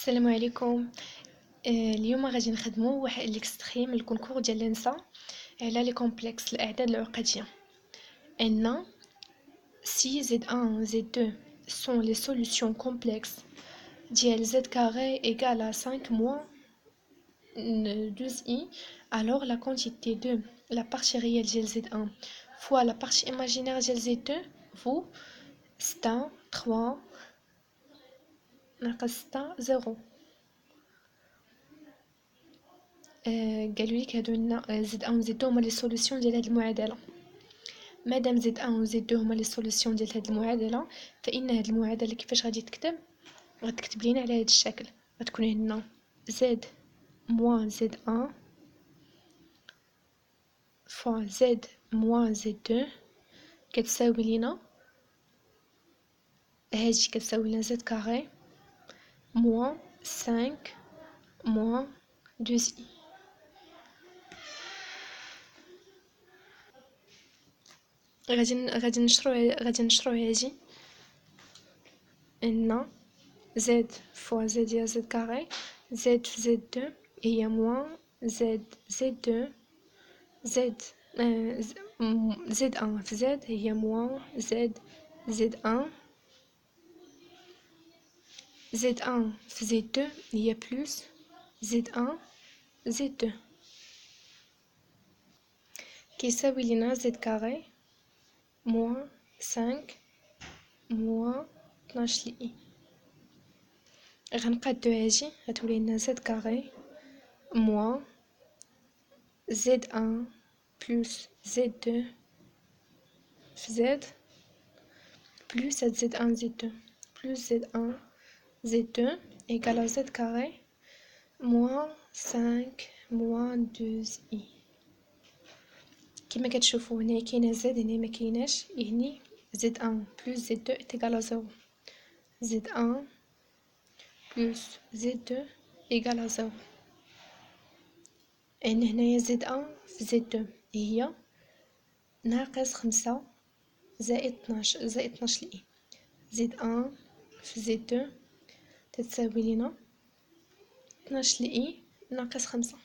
السلام عليكم. اليوم غادي نخدمو واحد الاكستريم من الكونكور ديال لنسا على لي كومبلكس الاعداد العقديه. ان si z1 z2 sont les solutions complexes ديال z carré égale à 5 moins 12i, alors la quantité de la partie réelle ديال z1 fois la partie imaginaire ديال z2 vaut 6 3 ناقص 6 0. قالوا لك هادو لنا زد 1 و زد 2 هما لي سوليوشن ديال هاد المعادله. مادام زد 1 و زد 2 هما لي سوليوشن ديال هاد المعادله، فان هاد المعادله كيفاش غادي تكتب؟ غتكتب لينا على هاد الشكل. غتكون هنا زد موان زد 1 فوا زد موان زد 2 كتساوي لينا هادي كتساوي لنا زد كاري موان 5 موان 2 i. غادي نشرو هادي ان زد فوا زد ديال زد كاري زد في زد 2 هي موان زد زد 2 زد زد 1 في زد هي موان زد زد 1 زد 1 في زد 2 هي بلس زد 1 زد 2 كيساوي لينا زد كاري موان 5 موان 12 لي غنقادو هادي غتولي لنا زد كاري موان زد 1 بلس زد 2 في زد بلس هاد زد 1 زد 2 بلس زد 1 زد 2 ايكال زد كاري موان 5 موان 2 i. كما كتشوفوا هنا كاينه زد هنا ما كايناش، يعني زد 1 بلس زد 2 ايكال 0. زد 1 بلس زد 2 ايكال 0. ان هنايا زد 1 في زد 2 هي ناقص 5 زائد 12 زائد 12 لإي. زد 1 في زد 2 تتساوي لينا 12 لإي ناقص 5.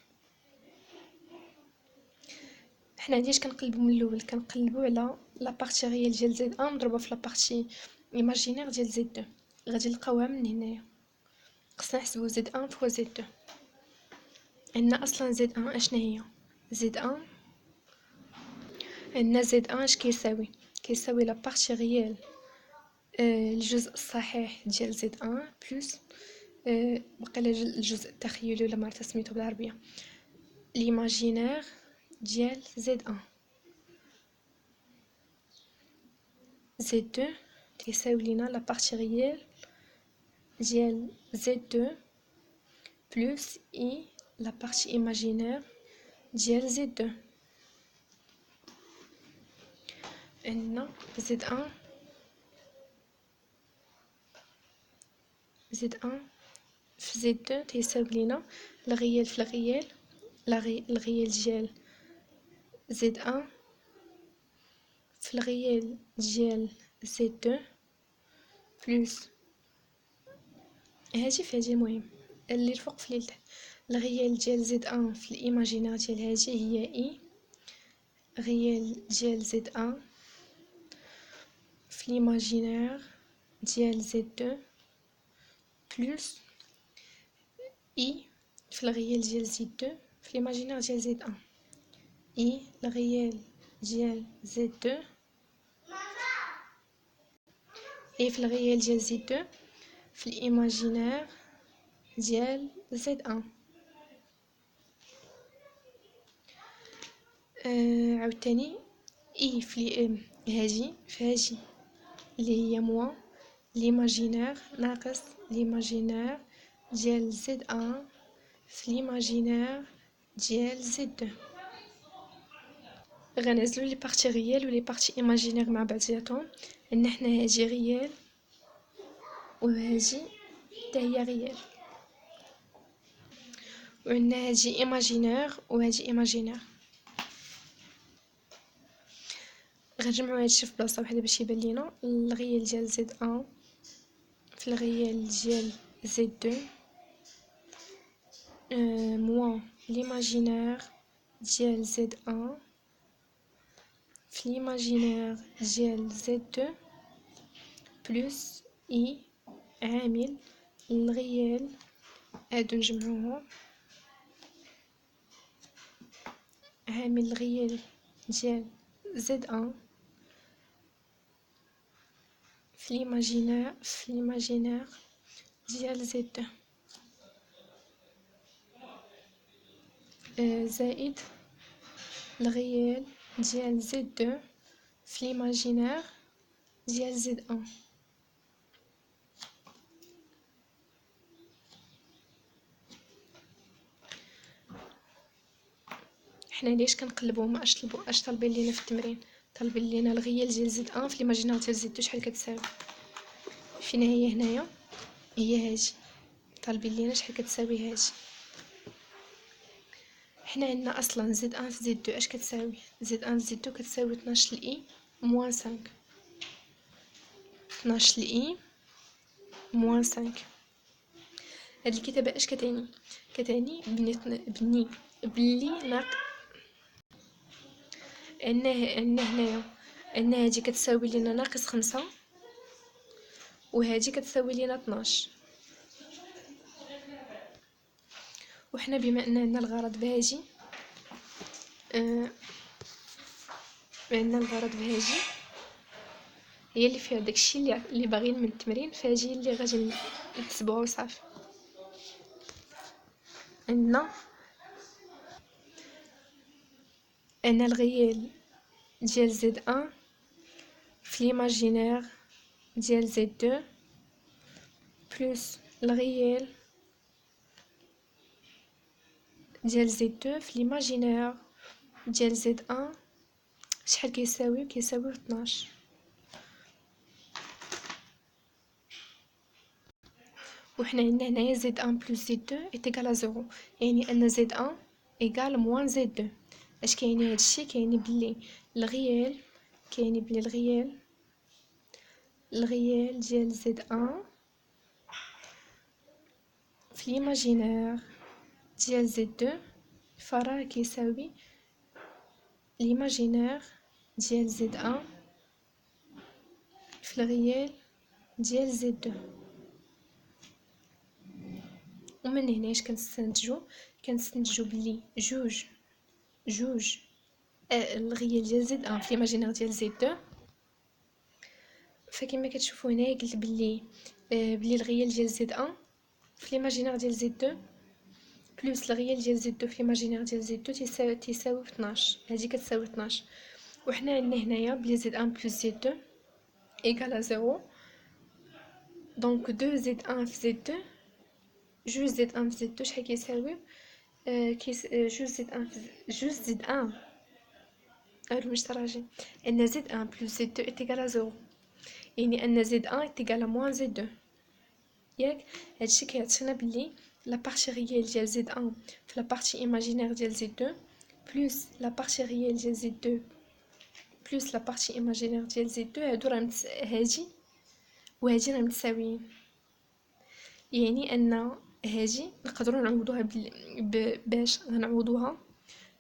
حنا علاش كنقلبو من الاول؟ كنقلبو على لا بارتي ريال ديال زد 1 مضروبه في لا بارتي ايماجينير ديال زد 2. غادي نلقاوها من هنايا. خصنا نحسبو زد 1 فوا زد 2. عندنا اصلا زد 1 اشنا هي؟ زد 1 عندنا زد 1 اش كيساوي لا بارتي ريال الجزء الصحيح ديال زد 1 بلس بقى الجزء التخيلي ولا ما عرفت سميتو بالعربيه ليماجينير ديال زد 1. زد 2 تيساوي لينا لا بارتي ريال ديال زد 2 بلس اي لا بارتي ايماجينير ديال زد 2. عندنا زد 1 في زد 2 تيساوي لينا الغيال في الغيال الغيال ديال زد 1 في الغيال ديال زد 2 بلس هادي في هادي. المهم اللي الفوق في اللي تحت الغيال ديال زد 1 في الايماجينير ديال هادي هي اي غيال ديال زد 1 في الايماجينير ديال زد 2 بلس اي في الغيال ديال زد 2 في الايماجينير ديال زد 1 اي الغيال ديال زد 2 اي في الغيال ديال زد 2 في الايماجينير ديال زد 1. عاوتاني اي في هادي في هادي اللي هي موان ليماجينير ناقص ليماجينير ديال زد 1 في ليماجينير ديال زد 2. غنعزلو لي بارتي ريال ولي بارتي ايماجينير مع بعضياتهم. ان حنا هادي ريال وهادي حتى هي ريال، وعندنا هادي ايماجينير وهادي ايماجينير. غنجمعو هادشي في بلاصه وحده باش يبان لينا الغيال ديال زد 1 في الغيال ديال زد 2 موان ليماجينير ديال زد ان في ليماجينير ديال زد دو بلس اي عامل الغيال، هادو نجمعوهم، عامل الغيال ديال زد ان في ليماجينير ديال زد دو زائد الغيال ديال زد دو في ليماجينير ديال زد ان. حنا ليش كنقلبوهم؟ اش طالبين لينا في التمرين؟ طالبين لينا الغيال ديال زد ان في ليماجينير ديال زد دو شحال كتساوي. فين هي هنايا؟ هي هادي، طالبين لينا شحال كتساوي هادي. حنا عندنا اصلا زد ان في زد دو اش كتساوي؟ زد ان في زد دو كتساوي 12 لاي موان 5، 12 لاي موان 5. هاد الكتابه اش كتعني؟ كتعني بني بلي ان هنايا ان هادي كتساوي لينا ناقص 5 وهادي كتساوي لينا 12. وحنا بما ان عندنا الغرض بهادي هي اللي فيها داكشي اللي باغيين من التمرين، فهادي اللي غادي نتبعو صافي. عندنا الغيال ديال زد ان في ليماجينير ديال زد دو بلس الغيال ديال زد دو في ليماجينير ديال زد ان شحال كيساوي 12. وحنا عندنا هنايا زد ان بلس زد دو ايكال زيرو، يعني ان زد ان ايكال موان زد دو. اش كايني هادشي؟ كايني بلي الغيال ديال زد ان في ليماجينير ديال زد دو فراه كيساوي ليماجينير ديال زد ان في الغيال ديال زد دو. ومن هنا اش كنستنتجو بلي جوج الغيال ديال زد ان في ليماجينير ديال زد دو. فكما كتشوفوا هنايا قلت بلي الغيال ديال زد ان في ليماجينير ديال زد دو بلس الغيال ديال زد دو في ليماجينير ديال زد دو تيساوي 12. هذه كتساوي 12. وحنا عندنا هنايا بلي زد ان بلس زد دو ايكال زيرو، دونك دو زد ان في زد دو جوج زد ان في زد دو شحال كيساوي؟ جوج زد ان مش تراجع ان زد ان بلس زد دو ايكال زيرو، يعني ان زد ان ايكال موان زد دو. ياك هادشي كيعطينا بلي لا بارتي ريال ديال زد ان في لا بارتي ايماجينير ديال زد دو بلس لا بارتي ريال ديال زد دو بلس لا بارتي ايماجينير ديال زد دو هادو راه هادي وهادي راه متساويين، يعني ان هادي نقدروا نعوضوها باش غنعوضوها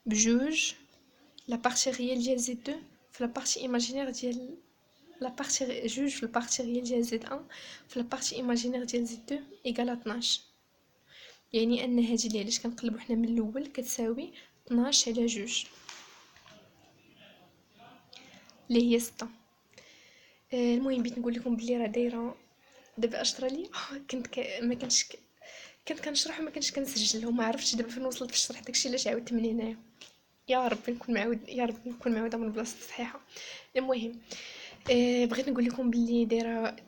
بجوج لا بارتي ريال ديال زد دو في لا بارتي ايماجينير ديال لا بارتي جوج في البارتي ريال ديال زد ان في البارتي ايماجينير ديال زد دو ايكال 12، يعني ان هادي اللي علاش كنقلبوا حنا من الاول كتساوي 12 على جوج اللي هي 6. المهم بغيت نقول لكم بلي راه دايره دابا اش طرا لي ما كنتش كنت كنشرح وما كنتش كنسجل وما عرفتش دابا فين وصلت في الشرح، داكشي علاش عاودت من هنايا. يا رب نكون معوده من بلاصه صحيحه. المهم بغيت نقول لكم بلي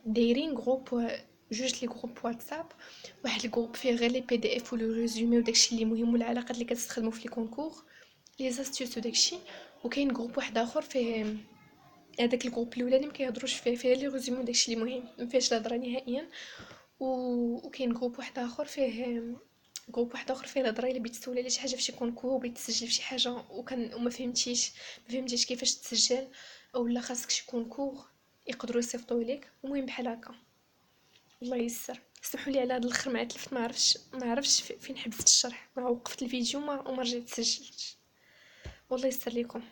دايرين جروب، جوج لي جروب واتساب، واحد الجروب فيه غير لي بي دي اف ولو ريزومي وداكشي اللي مهم والعلاقات اللي كتستخدموا في لي كونكور لي زاستيوس وداكشي، وكاين جروب واحد اخر فيه هذاك الجروب الاولاني ما كيهضروش فيه لي ريزومي وداكشي اللي مهم ما فيهش الهضره نهائيا. وكاين جروب واحد اخر فيه الهضره الا بغيتي تسولي على شي حاجه في شي كونكور، بغيتي تسجل في شي حاجه وما فهمتيش كيفاش تسجل اولا خاصك شي كونكور يقدروا يصيفطوا لك. المهم بحال هكا الله يسر. اسمحوا لي على هذا الاخر ما عتلفت، ما عرفتش فين حبست الشرح، ما وقفت الفيديو وما رجعت سجلت. والله يسر لكم.